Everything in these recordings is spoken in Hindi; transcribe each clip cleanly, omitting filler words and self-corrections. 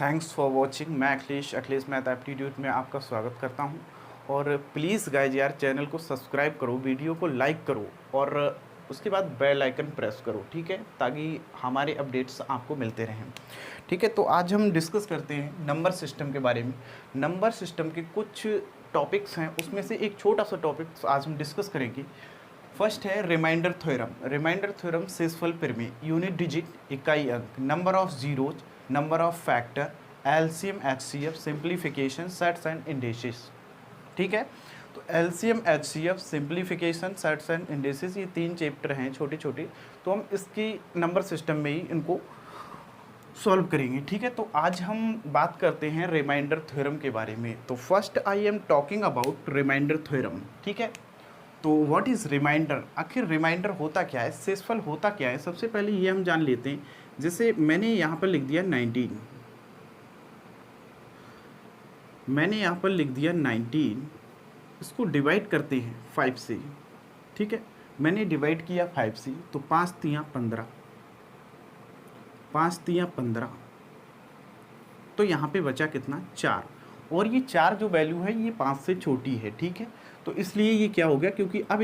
Thanks for watching. मैं अखिलेश मैथ एप्टीट्यूड में आपका स्वागत करता हूं। और प्लीज़ गाइज यार, चैनल को सब्सक्राइब करो, वीडियो को लाइक करो और उसके बाद बेल आइकन प्रेस करो, ठीक है, ताकि हमारे अपडेट्स आपको मिलते रहें। ठीक है, तो आज हम डिस्कस करते हैं नंबर सिस्टम के बारे में। नंबर सिस्टम के कुछ टॉपिक्स हैं, उसमें से एक छोटा सा टॉपिक आज हम डिस्कस करेंगे। फर्स्ट है रिमाइंडर थ्योरम। रिमाइंडर थ्योरम शेषफल प्रमेय, यूनिट डिजिट, इकाई अंक, number of zeros, number of factor, LCM, HCF, simplification, sets and indices. ठीक है, तो LCM, HCF, simplification, sets and indices, ये 3 चैप्टर हैं छोटे छोटे। तो हम इसकी नंबर सिस्टम में ही इनको सॉल्व करेंगे। ठीक है, तो आज हम बात करते हैं रिमाइंडर थ्योरम के बारे में। तो first I am talking about remainder theorem. ठीक है, तो व्हाट इज़ रिमाइंडर, आखिर रिमाइंडर होता क्या है, शेषफल होता क्या है, सबसे पहले ये हम जान लेते हैं। जैसे मैंने यहाँ पर लिख दिया 19, मैंने यहाँ पर लिख दिया 19, इसको डिवाइड करते हैं 5 से। ठीक है, मैंने डिवाइड किया 5 से, तो 5 तियाँ 15, 5 तियाँ 15, तो यहाँ पे बचा कितना, 4। और ये 4 जो वैल्यू है ये 5 से छोटी है। ठीक है, तो इसलिए ये क्या हो गया, क्योंकि अब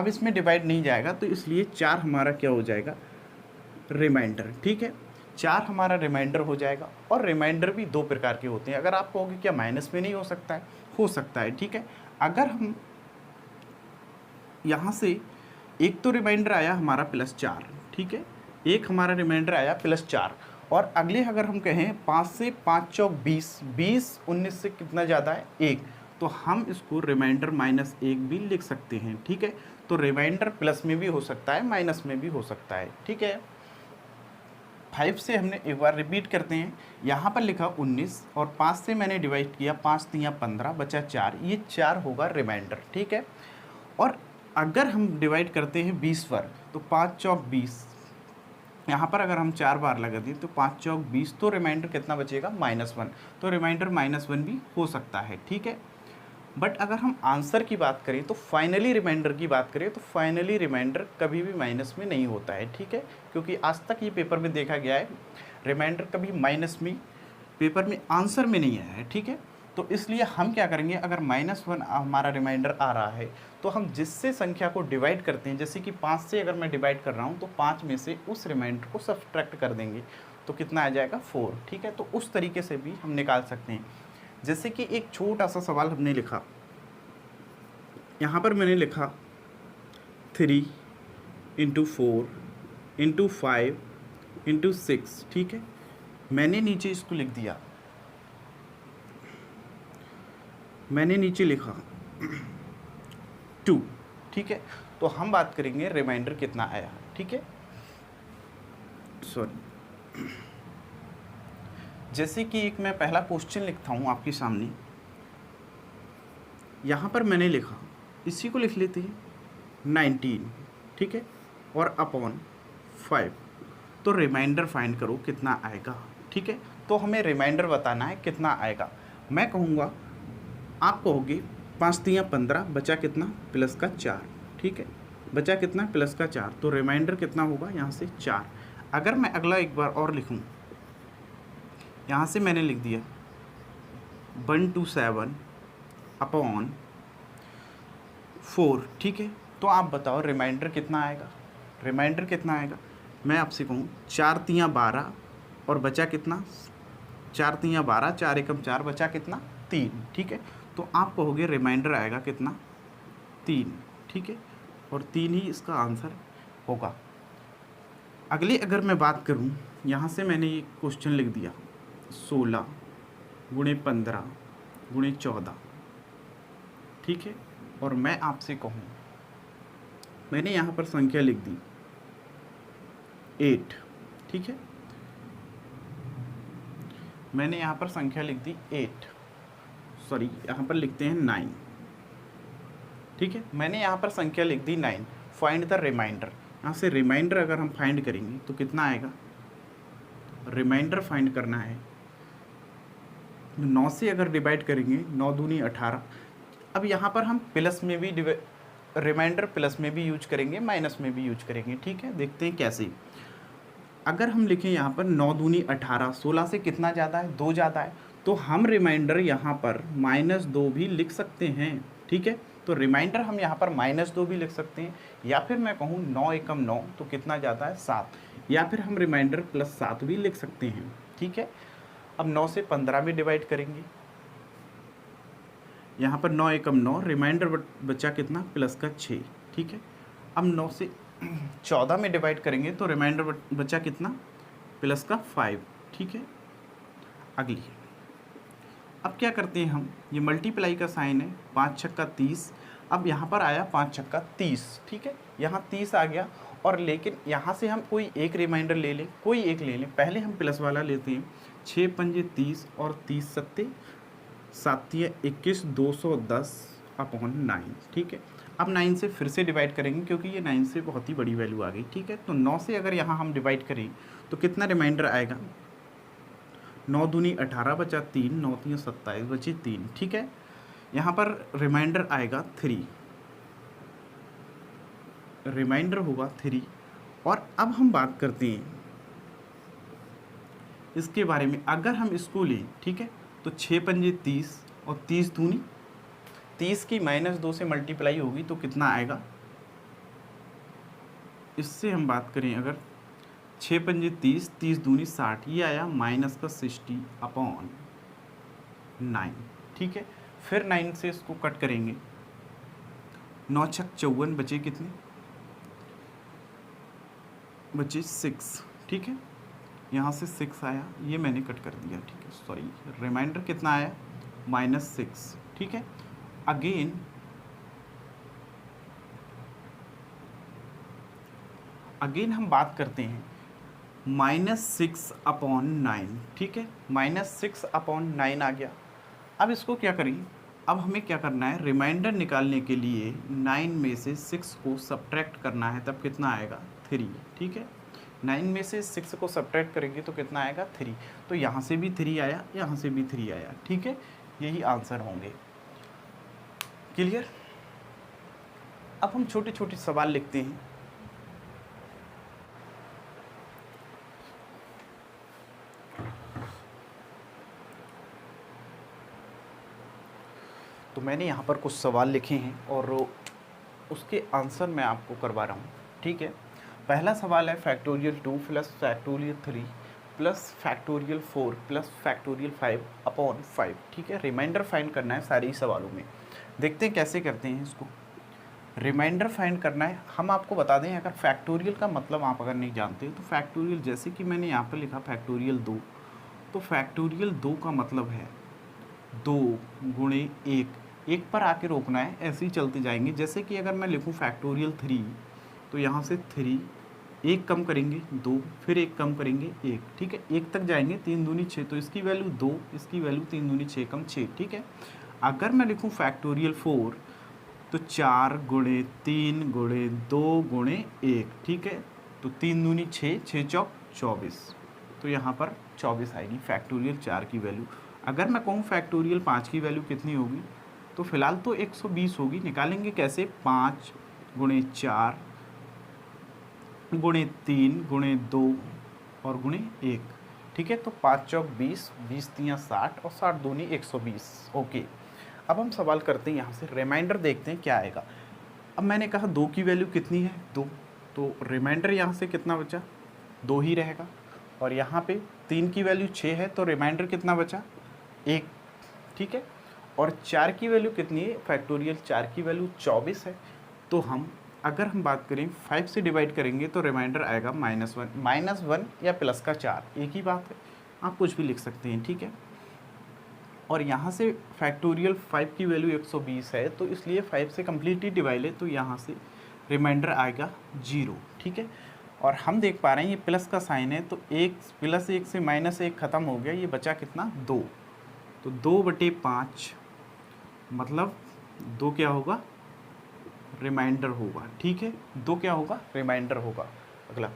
इसमें डिवाइड नहीं जाएगा, तो इसलिए 4 हमारा क्या हो जाएगा, रिमाइंडर। ठीक है, 4 हमारा रिमाइंडर हो जाएगा। और रिमाइंडर भी 2 प्रकार के होते हैं। अगर आप कहोगे क्या माइनस में नहीं हो सकता है, हो सकता है। ठीक है, अगर हम यहाँ से एक तो रिमाइंडर आया हमारा +4, ठीक है, एक हमारा रिमाइंडर आया +4, और अगले अगर हम कहें 5 से 5 चौक 20, 20 19 से कितना ज़्यादा है, 1, तो हम इसको रिमाइंडर -1 भी लिख सकते हैं। ठीक है, तो रिमाइंडर प्लस में भी हो सकता है, माइनस में भी हो सकता है। ठीक है, 5 से हमने एक बार रिपीट करते हैं, यहाँ पर लिखा 19 और 5 से मैंने डिवाइड किया, 5 तियाँ 15, बचा 4, ये 4 होगा रिमाइंडर। ठीक है, और अगर हम डिवाइड करते हैं 20 पर, तो 5 चौक 20, यहाँ पर अगर हम 4 बार लगा दें तो 5 चौक 20, तो रिमाइंडर कितना बचेगा, -1, तो रिमाइंडर -1 भी हो सकता है। ठीक है, बट अगर हम आंसर की बात करें, तो फाइनली रिमाइंडर की बात करें, तो फाइनली रिमाइंडर कभी भी माइनस में नहीं होता है। ठीक है, क्योंकि आज तक ये पेपर में देखा गया है, रिमाइंडर कभी माइनस में पेपर में आंसर में नहीं आया है। ठीक है, तो इसलिए हम क्या करेंगे, अगर -1 हमारा रिमाइंडर आ रहा है, तो हम जिससे संख्या को डिवाइड करते हैं, जैसे कि 5 से अगर मैं डिवाइड कर रहा हूँ, तो 5 में से उस रिमाइंडर को सब्ट्रैक्ट कर देंगे, तो कितना आ जाएगा, 4। ठीक है, तो उस तरीके से भी हम निकाल सकते हैं। जैसे कि एक छोटा सा सवाल हमने लिखा, यहाँ पर मैंने लिखा 3 × 4 × 5 × 6। ठीक है, मैंने नीचे इसको लिख दिया, मैंने नीचे लिखा 2। ठीक है, तो हम बात करेंगे रिमाइंडर कितना आया। ठीक है, सॉरी, जैसे कि एक मैं पहला क्वेश्चन लिखता हूँ आपके सामने, यहाँ पर मैंने लिखा, इसी को लिख लेते हैं 19। ठीक है, और अपॉन 5, तो रिमाइंडर फाइंड करो कितना आएगा। ठीक है, तो हमें रिमाइंडर बताना है कितना आएगा। मैं कहूँगा, आप कहोगे 5 तियाँ 15, बचा कितना, +4। ठीक है, बचा कितना, +4, तो रिमाइंडर कितना होगा, यहाँ से 4। अगर मैं अगला एक बार और लिखूँ, यहाँ से मैंने लिख दिया 127 अपॉन 4। ठीक है, तो आप बताओ रिमाइंडर कितना आएगा, रिमाइंडर कितना आएगा। मैं आपसे कहूँ 4 तियाँ 12 और बचा कितना, 4 तियाँ 12, 4 एकम 4, बचा कितना, 3। ठीक है, तो आप कहोगे रिमाइंडर आएगा कितना, 3। ठीक है, और 3 ही इसका आंसर होगा। अगली अगर मैं बात करूं, यहाँ से मैंने ये क्वेश्चन लिख दिया 16 × 15 × 14। ठीक है, और मैं आपसे कहूँ, मैंने यहाँ पर संख्या लिख दी 8। ठीक है, मैंने यहाँ पर संख्या लिख दी 8, सॉरी यहाँ पर लिखते हैं 9। ठीक है, मैंने यहाँ पर संख्या लिख दी 9। फाइंड द रिमाइंडर, यहाँ से रिमाइंडर अगर हम फाइंड करेंगे तो कितना आएगा, रिमाइंडर फाइंड करना है। 9 से अगर डिवाइड करेंगे, 9 दूनी 18। अब यहाँ पर हम प्लस में भी रिमाइंडर प्लस में भी यूज करेंगे, माइनस में भी यूज करेंगे। ठीक है, देखते हैं कैसे। अगर हम लिखें यहाँ पर 9 दूनी 18, 16 से कितना ज़्यादा है, 2 ज़्यादा है, तो हम रिमाइंडर यहाँ पर -2 भी लिख सकते हैं। ठीक है, तो रिमाइंडर हम यहाँ पर -2 भी लिख सकते हैं, या फिर मैं कहूँ 9 एकम 9 तो कितना ज़्यादा है, 7, या फिर हम रिमाइंडर +7 भी लिख सकते हैं। ठीक है, अब 9 से 15 में डिवाइड करेंगे, यहाँ पर 9 एकम 9, रिमाइंडर बचा कितना, +6। ठीक है, अब 9 से 14 में डिवाइड करेंगे तो रिमाइंडर बचा कितना, +5। ठीक है, अगली अब क्या करते हैं हम, ये मल्टीप्लाई का साइन है, 5 छक्का 30, अब यहाँ पर आया 5 छक्का 30। ठीक है, यहाँ 30 आ गया, और लेकिन यहाँ से हम कोई एक रिमाइंडर ले लें, कोई एक ले लें, पहले हम प्लस वाला लेते हैं। 6 पंजे 30 और 30 सत्ते 7 21, 210/9। ठीक है, अब 9 से फिर से डिवाइड करेंगे, क्योंकि ये 9 से बहुत ही बड़ी वैल्यू आ गई। ठीक है, तो 9 से अगर यहाँ हम डिवाइड करें तो कितना रिमाइंडर आएगा, 9 दूनी 18 बचा 3, 9 3 27 बची 3। ठीक है, यहाँ पर रिमाइंडर आएगा 3, रिमाइंडर होगा 3। और अब हम बात करते हैं इसके बारे में, अगर हम इसको लें, ठीक है, तो 6 पंजे 30 और 30 दूनी 30 की -2 से मल्टीप्लाई होगी तो कितना आएगा, इससे हम बात करें अगर 6 पंजे 30, 30 दूनी 60, ये आया -60/9। ठीक है, फिर 9 से इसको कट करेंगे, 9 छक 54 बचे कितने, बचे 6। ठीक है, यहाँ से 6 आया, ये मैंने कट कर दिया। ठीक है, सॉरी, रिमाइंडर कितना आया, -6। ठीक है, अगेन हम बात करते हैं -6/9। ठीक है, -6/9 आ गया। अब इसको क्या करें, अब हमें क्या करना है, रिमाइंडर निकालने के लिए 9 में से 6 को सब्ट्रैक्ट करना है, तब कितना आएगा, 3। ठीक है, 9 में से 6 को सब्ट्रैक्ट करेंगे तो कितना आएगा, 3। तो यहाँ से भी 3 आया, यहाँ से भी 3 आया। ठीक है, यही आंसर होंगे। क्लियर। अब हम छोटे छोटे सवाल लिखते हैं। तो मैंने यहाँ पर कुछ सवाल लिखे हैं और उसके आंसर मैं आपको करवा रहा हूँ। ठीक है, पहला सवाल है factorial 2 plus factorial 3 plus factorial 4 plus factorial 5/5। ठीक है, रिमाइंडर फाइंड करना है सारे ही सवालों में। देखते हैं कैसे करते हैं इसको। रिमाइंडर फाइंड करना है। हम आपको बता दें, अगर फैक्टोरियल का मतलब आप अगर नहीं जानते तो फैक्टोरियल, जैसे कि मैंने यहाँ पर लिखा फैक्टोरियल 2, तो फैक्टोरियल 2 का मतलब है 2 गुणे 1 पर आके रोकना है, ऐसे ही चलते जाएंगे। जैसे कि अगर मैं लिखूँ फैक्टोरियल 3, तो यहाँ से 3, 1 कम करेंगे 2, फिर 1 कम करेंगे 1। ठीक है, 1 तक जाएंगे, 3 दूनी 6, तो इसकी वैल्यू 2, इसकी वैल्यू 3 दूनी 6 कम 6। ठीक है, अगर मैं लिखूँ फैक्टोरियल 4, तो 4 गुणे 3 गुणे 2 गुणे 1। ठीक है, तो 3 दूनी 6, 6 चौक 24, तो यहाँ पर 24 आएगी फैक्टोरियल 4 की वैल्यू। अगर मैं कहूँ फैक्टोरियल 5 की वैल्यू कितनी होगी, तो फिलहाल तो 120 होगी। निकालेंगे कैसे, 5 गुणे 4 गुणे 3 गुणे 2 और गुणे 1। ठीक है, तो 5 चौक 20, 20 3 60 और 60 दूनी 120। ओके, अब हम सवाल करते हैं, यहाँ से रिमाइंडर देखते हैं क्या आएगा। अब मैंने कहा 2 की वैल्यू कितनी है, 2, तो रिमाइंडर यहाँ से कितना बचा, 2 ही रहेगा। और यहाँ पे 3 की वैल्यू 6 है, तो रिमाइंडर कितना बचा, 1। ठीक है, और 4 की वैल्यू कितनी है, फैक्टोरियल 4 की वैल्यू 24 है। तो हम अगर हम बात करें 5 से डिवाइड करेंगे तो रिमाइंडर आएगा -1 या प्लस का 4, एक ही बात है, आप कुछ भी लिख सकते हैं। ठीक है, और यहाँ से फैक्टोरियल 5 की वैल्यू 120 है, तो इसलिए 5 से कम्प्लीटली डिवाइड है, तो यहाँ से रिमाइंडर आएगा 0। ठीक है, और हम देख पा रहे हैं ये प्लस का साइन है, तो 1 + 1 से -1 ख़त्म हो गया, ये बचा कितना, 2। तो 2/5 मतलब 2 क्या होगा, रिमाइंडर होगा। ठीक है, 2 क्या होगा, रिमाइंडर होगा। अगला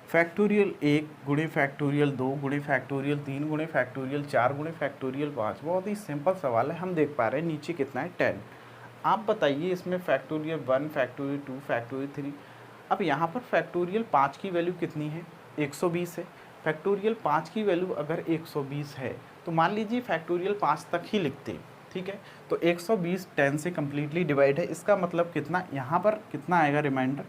फैक्टोरियल 1 गुणे फैक्टोरियल 2 गुणे फैक्टोरियल 3 गुणे फैक्टोरियल 4 गुणे फैक्टोरियल 5। बहुत ही सिंपल सवाल है। हम देख पा रहे हैं नीचे कितना है, 10। आप बताइए इसमें फैक्टोरियल 1, फैक्टोरियल 2, फैक्टोरियल 3। अब यहाँ पर फैक्टोरियल 5 की वैल्यू कितनी है, 120 है। फैक्टोरियल 5 की वैल्यू अगर 120 है तो मान लीजिए फैक्टोरियल 5 तक ही लिखते हैं, ठीक है। तो 120 10 से कम्प्लीटली डिवाइड है, इसका मतलब कितना, यहाँ पर कितना आएगा रिमाइंडर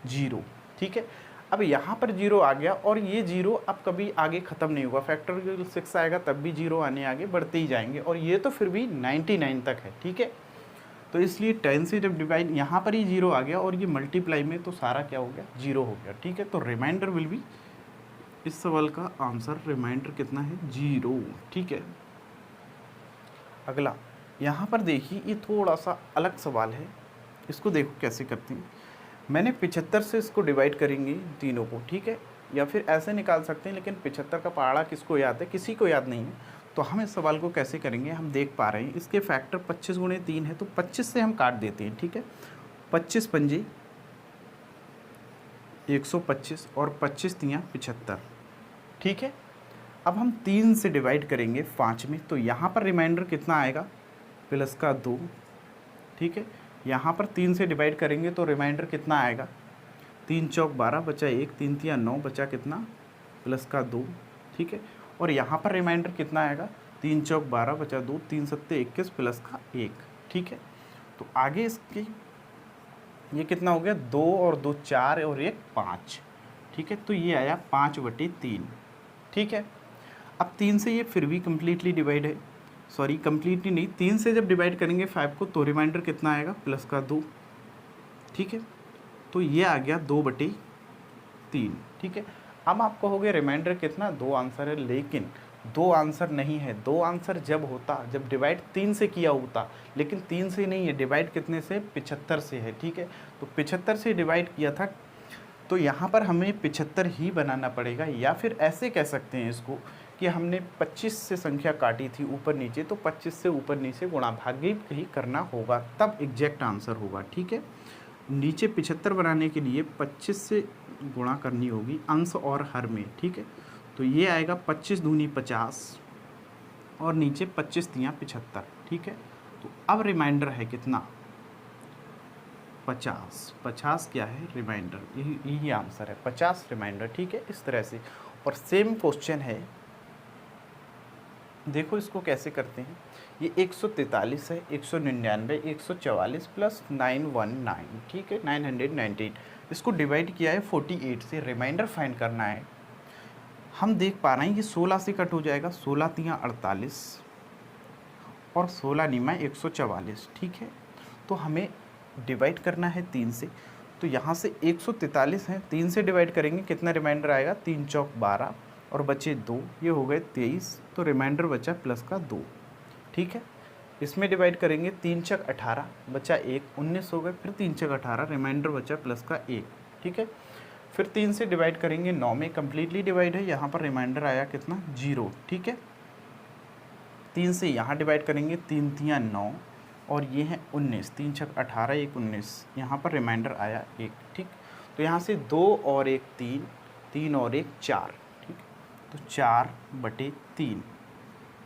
0, ठीक है। अब यहाँ पर 0 आ गया और ये 0 अब कभी आगे ख़त्म नहीं होगा, फैक्टोरियल 6 आएगा तब भी 0 आने आगे बढ़ते ही जाएंगे, और ये तो फिर भी 99 तक है, ठीक है। तो इसलिए 10 से जब डिवाइड यहाँ पर ही 0 आ गया और ये मल्टीप्लाई में तो सारा क्या हो गया 0 हो गया, ठीक है। तो रिमाइंडर विल बी, इस सवाल का आंसर रिमाइंडर कितना है 0, ठीक है। अगला यहाँ पर देखिए, ये थोड़ा सा अलग सवाल है, इसको देखो कैसे करते हैं। मैंने 75 से इसको डिवाइड करेंगे तीनों को, ठीक है, या फिर ऐसे निकाल सकते हैं, लेकिन 75 का पहाड़ा किसको याद है, किसी को याद नहीं है। तो हम इस सवाल को कैसे करेंगे, हम देख पा रहे हैं इसके फैक्टर 25 गुणे 3 है, तो 25 से हम काट देते हैं, ठीक है। 25 पंजे 125 और 25 तियाँ 75, ठीक है। अब हम 3 से डिवाइड करेंगे 5 में, तो यहाँ पर रिमाइंडर कितना आएगा प्लस का 2, ठीक है। यहाँ पर 3 से डिवाइड करेंगे तो रिमाइंडर कितना आएगा, 3 चौक 12 बचा 1, 3 तियाँ 9 बचा कितना प्लस का 2, ठीक है। और यहाँ पर रिमाइंडर कितना आएगा, 3 चौक 12 बचा 2, 3 सत्ते 21 प्लस का 1, ठीक है। तो आगे इसकी ये कितना हो गया, 2 और 2 4 और 1 5, ठीक है। तो ये आया 5/3, ठीक है। अब 3 से ये फिर भी कम्प्लीटली डिवाइड है, सॉरी कम्प्लीटली नहीं, 3 से जब डिवाइड करेंगे 5 को तो रिमाइंडर कितना आएगा प्लस का 2, ठीक है। तो ये आ गया 2/3, ठीक है। अब आप कहोगे रिमाइंडर कितना, 2 आंसर है, लेकिन 2 आंसर नहीं है। 2 आंसर जब होता जब डिवाइड 3 से किया होता, लेकिन 3 से नहीं है, डिवाइड कितने से 75 से है, ठीक है। तो 75 से डिवाइड किया था, तो यहाँ पर हमें 75 ही बनाना पड़ेगा, या फिर ऐसे कह सकते हैं इसको कि हमने 25 से संख्या काटी थी ऊपर नीचे, तो 25 से ऊपर नीचे गुणा भागी ही करना होगा, तब एग्जैक्ट आंसर होगा, ठीक है। नीचे 75 बनाने के लिए 25 से गुणा करनी होगी अंश और हर में, ठीक है। तो ये आएगा 25 दूनी 50 और नीचे 25 तियाँ 75, ठीक है। तो अब रिमाइंडर है कितना 50, 50 क्या है रिमाइंडर, यही आंसर है 50 रिमाइंडर, ठीक है। इस तरह से और सेम क्वेश्चन है, देखो इसको कैसे करते हैं। ये 143 है, 199, 144 प्लस 919, ठीक है, 919। इसको डिवाइड किया है 48 से, रिमाइंडर फाइंड करना है। हम देख पा रहे हैं ये 16 से कट हो जाएगा, 16 तियाँ 48 और 16 निमा 144, ठीक है। तो हमें डिवाइड करना है 3 से, तो यहाँ से 143 है, 3 से डिवाइड करेंगे कितना रिमाइंडर आएगा, 3 चौक 12 और बचे 2, ये हो गए 23, तो रिमाइंडर बचा प्लस का 2, ठीक है। इसमें डिवाइड करेंगे 3 चक 18 बचा 1, 19 हो गए, फिर 3 चक 18 रिमाइंडर बचा प्लस का 1, ठीक है। फिर 3 से डिवाइड करेंगे 9 में, कम्प्लीटली डिवाइड है, यहाँ पर रिमाइंडर आया कितना 0, ठीक है। 3 से यहाँ डिवाइड करेंगे 3 तियाँ 9 और ये है 19, 3 छक 18 1 19, यहाँ पर रिमाइंडर आया 1, ठीक। तो यहाँ से 2 और 1 3, 3 और 1 4, ठीक। तो 4/3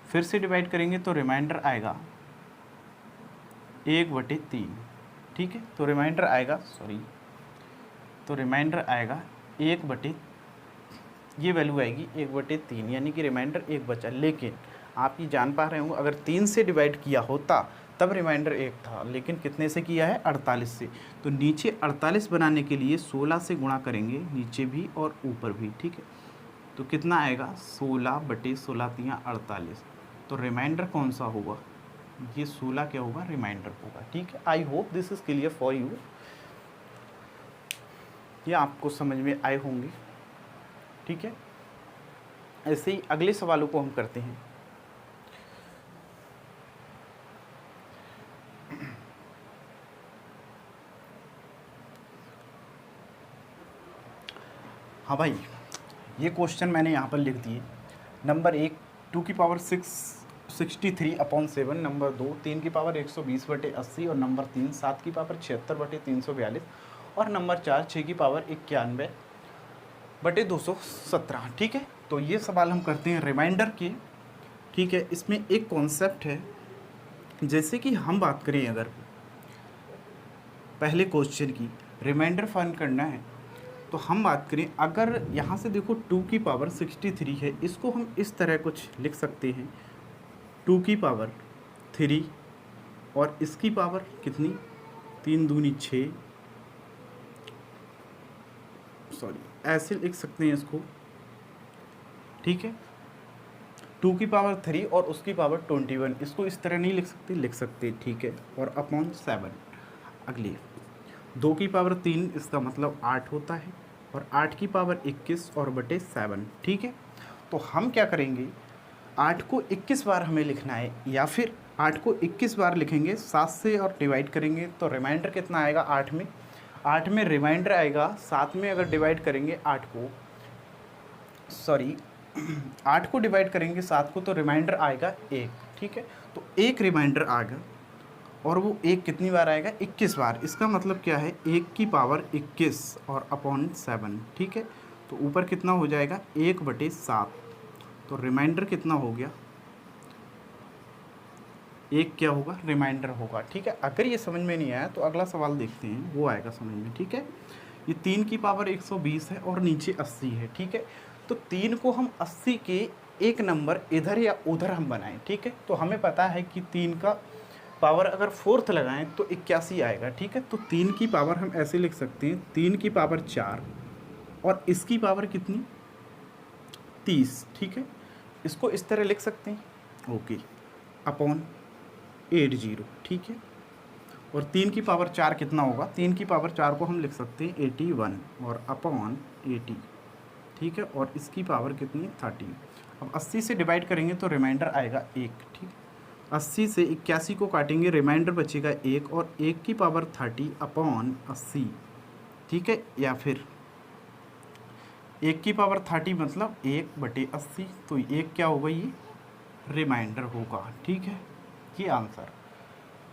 फिर से डिवाइड करेंगे तो रिमाइंडर आएगा 1/3, ठीक है। तो रिमाइंडर आएगा, तो रिमाइंडर आएगा 1/, ये वैल्यू आएगी 1/3, यानी कि रिमाइंडर 1 बचा। लेकिन आप ये जान पा रहे होंगे अगर 3 से डिवाइड किया होता तब रिमाइंडर 1 था, लेकिन कितने से किया है 48 से। तो नीचे 48 बनाने के लिए 16 से गुणा करेंगे, नीचे भी और ऊपर भी, ठीक है। तो कितना आएगा 16/16 तियाँ 48, तो रिमाइंडर कौन सा होगा, ये 16 क्या होगा रिमाइंडर होगा, ठीक है। I hope this is clear for you, ये आपको समझ में आए होंगे, ठीक है। ऐसे ही अगले सवालों को हम करते हैं। हाँ भाई, ये क्वेश्चन मैंने यहाँ पर लिख दिए। नंबर 1 2⁻⁶63/7, नंबर 2 3⁻120/80 और नंबर 3 7⁻76/342 और नंबर 4 6⁻91/217, ठीक है। तो ये सवाल हम करते हैं रिमाइंडर के, ठीक है। इसमें एक कॉन्सेप्ट है, जैसे कि हम बात करें अगर पहले क्वेश्चन की रिमाइंडर फाइंड करना है, तो हम बात करें, अगर यहाँ से देखो 2 की पावर 63 है, इसको हम इस तरह कुछ लिख सकते हैं, 2 की पावर 3 और इसकी पावर कितनी, 3 दूनी 6, सॉरी ऐसे लिख सकते हैं इसको, ठीक है। 2 की पावर 3 और उसकी पावर 21, इसको इस तरह नहीं लिख सकते, ठीक है। और अपॉन 7। अगली 2 की पावर 3, इसका मतलब 8 होता है, और 8 की पावर 21 और बटे 7, ठीक है। तो हम क्या करेंगे, 8 को 21 बार हमें लिखना है, या फिर 8 को 21 बार लिखेंगे 7 से और डिवाइड करेंगे तो रिमाइंडर कितना आएगा 8 में रिमाइंडर आएगा 7 में अगर डिवाइड करेंगे 8 को डिवाइड करेंगे 7 को तो रिमाइंडर आएगा 1, ठीक है। तो एक रिमाइंडर आएगा और वो एक कितनी बार आएगा, 21 बार। इसका मतलब क्या है, 1 की पावर 21 और अपॉन 7, ठीक है। तो ऊपर कितना हो जाएगा 1/7, तो रिमाइंडर कितना हो गया, 1 क्या होगा, रिमाइंडर होगा, ठीक है। अगर ये समझ में नहीं आया तो अगला सवाल देखते हैं, वो आएगा समझ में, ठीक है। ये 3 की पावर 120 है और नीचे 80 है, ठीक है। तो 3 को हम 80 के एक नंबर इधर या उधर हम बनाएं, ठीक है। तो हमें पता है कि 3 का पावर अगर 4th लगाएं तो 81 आएगा, ठीक है। तो 3 की पावर हम ऐसे लिख सकते हैं, 3 की पावर 4 और इसकी पावर कितनी, 30, ठीक है। इसको इस तरह लिख सकते हैं, ओके, अपॉन 80, ठीक है। और 3 की पावर 4 कितना होगा, 3 की पावर 4 को हम लिख सकते हैं 81 और अपॉन 80, ठीक है। और इसकी पावर कितनी है, 30। अब 80 से डिवाइड करेंगे तो रिमाइंडर आएगा 1, ठीक है। 80 से 81 को काटेंगे, रिमाइंडर बचेगा 1 और 1 की पावर 30 अपॉन 80, ठीक है। या फिर 1 की पावर 30 मतलब 1/80, तो 1 क्या होगा, ये रिमाइंडर होगा, ठीक है। ये आंसर।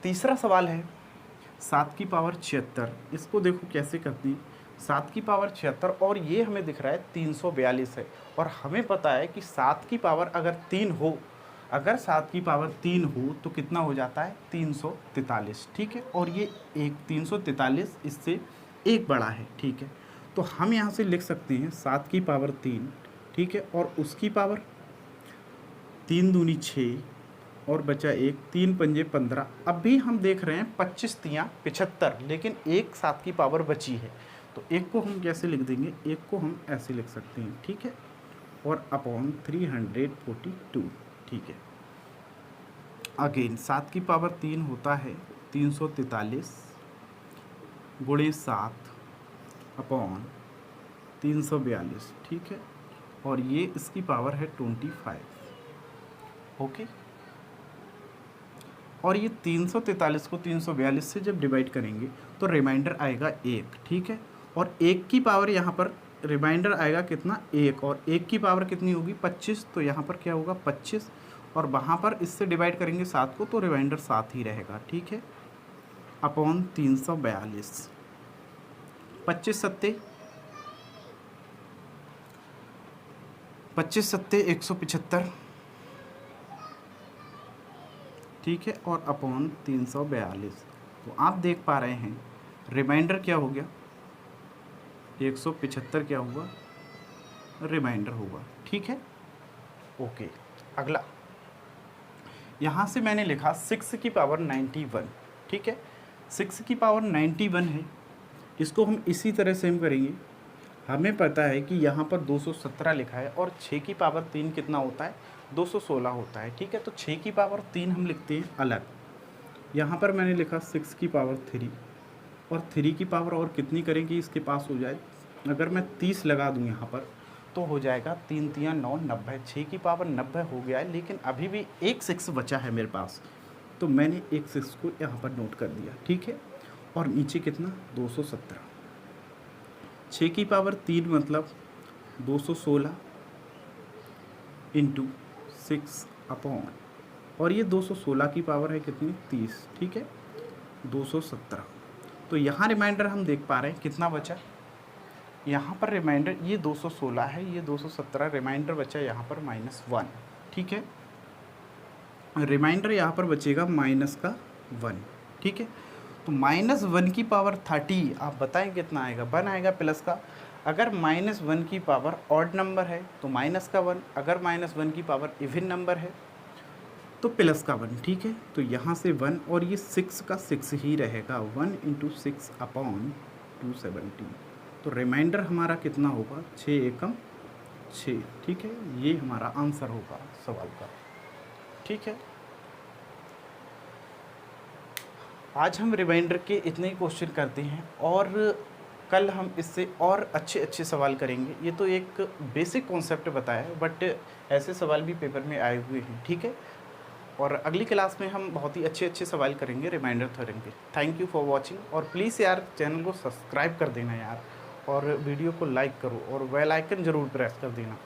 तीसरा सवाल है 7 की पावर 76, इसको देखो कैसे करती, 7 की पावर 76 और ये हमें दिख रहा है 342 है, और हमें पता है कि 7 की पावर अगर 3 हो, अगर 7 की पावर 3 हो तो कितना हो जाता है, 343, ठीक है। और ये एक 343 इससे एक बड़ा है, ठीक है। तो हम यहाँ से लिख सकते हैं 7 की पावर 3, ठीक है, और उसकी पावर 3 दूनी 6 और बचा 1, 3 पंजे 15। अभी हम देख रहे हैं 25 तियाँ 75, लेकिन एक 7 की पावर बची है, तो एक को हम कैसे लिख देंगे, एक को हम ऐसे लिख सकते हैं, ठीक है। और अपॉन 342, ठीक है। अगेन 7 की पावर 3 होता है 343 गुणे 7 अपॉन 342, ठीक है। और ये इसकी पावर है 25, ओके। और ये 343 को 342 से जब डिवाइड करेंगे तो रिमाइंडर आएगा 1, ठीक है। और 1 की पावर यहाँ पर रिमाइंडर आएगा कितना, 1, और 1 की पावर कितनी होगी, 25, तो यहाँ पर क्या होगा 25, और वहाँ पर इससे डिवाइड करेंगे 7 को तो रिमाइंडर 7 ही रहेगा, ठीक है। अपॉन 342, 25 सत्ते 175, ठीक है। और अपॉन 342, तो आप देख पा रहे हैं रिमाइंडर क्या हो गया, 175 क्या होगा, रिमाइंडर होगा, ठीक है, ओके। अगला यहाँ से मैंने लिखा 6 की पावर 91, ठीक है। 6 की पावर 91 है, इसको हम इसी तरह से हम करेंगे। हमें पता है कि यहाँ पर 217 लिखा है और 6 की पावर 3 कितना होता है, 216 होता है, ठीक है। तो 6 की पावर 3 हम लिखते हैं अलग, यहाँ पर मैंने लिखा 6 की पावर 3, और 3 की पावर और कितनी करेंगे इसके पास हो जाए, अगर मैं 30 लगा दूँ यहाँ पर तो हो जाएगा 3 तियाँ 9, 90, 6 की पावर 90 हो गया है, लेकिन अभी भी एक 6 बचा है मेरे पास, तो मैंने एक 6 को यहाँ पर नोट कर दिया, ठीक है। और नीचे कितना, 217, 6 की पावर 3 मतलब 216 इंटू 6 अपॉन, और ये 216 की पावर है कितनी, 30, ठीक है, 217। तो यहाँ रिमाइंडर हम देख पा रहे हैं कितना बचा, यहाँ पर रिमाइंडर ये 216 है, ये 217, रिमाइंडर बचा यहाँ पर -1, ठीक है। रिमाइंडर यहाँ पर बचेगा -1, ठीक है। तो -1 की पावर 30, आप बताएं कितना आएगा, 1 आएगा प्लस का। अगर -1 की पावर ऑड नंबर है तो माइनस का 1, अगर -1 की पावर इवन नंबर है तो प्लस का 1, ठीक है। तो यहाँ से 1 और ये 6 का 6 ही रहेगा, 1 × 6/270। तो रिमाइंडर हमारा कितना होगा, 6 एकम 6, ठीक है। ये हमारा आंसर होगा सवाल का, ठीक है। आज हम रिमाइंडर के इतने ही क्वेश्चन करते हैं और कल हम इससे और अच्छे अच्छे सवाल करेंगे। ये तो एक बेसिक कॉन्सेप्ट बताया है, बट ऐसे सवाल भी पेपर में आए हुए हैं, ठीक है। और अगली क्लास में हम बहुत ही अच्छे अच्छे सवाल करेंगे रिमाइंडर थ्योरम के। थैंक यू फॉर वॉचिंग, और प्लीज़ यार चैनल को सब्सक्राइब कर देना यार, और वीडियो को लाइक करो और बेल आइकन ज़रूर प्रेस कर देना।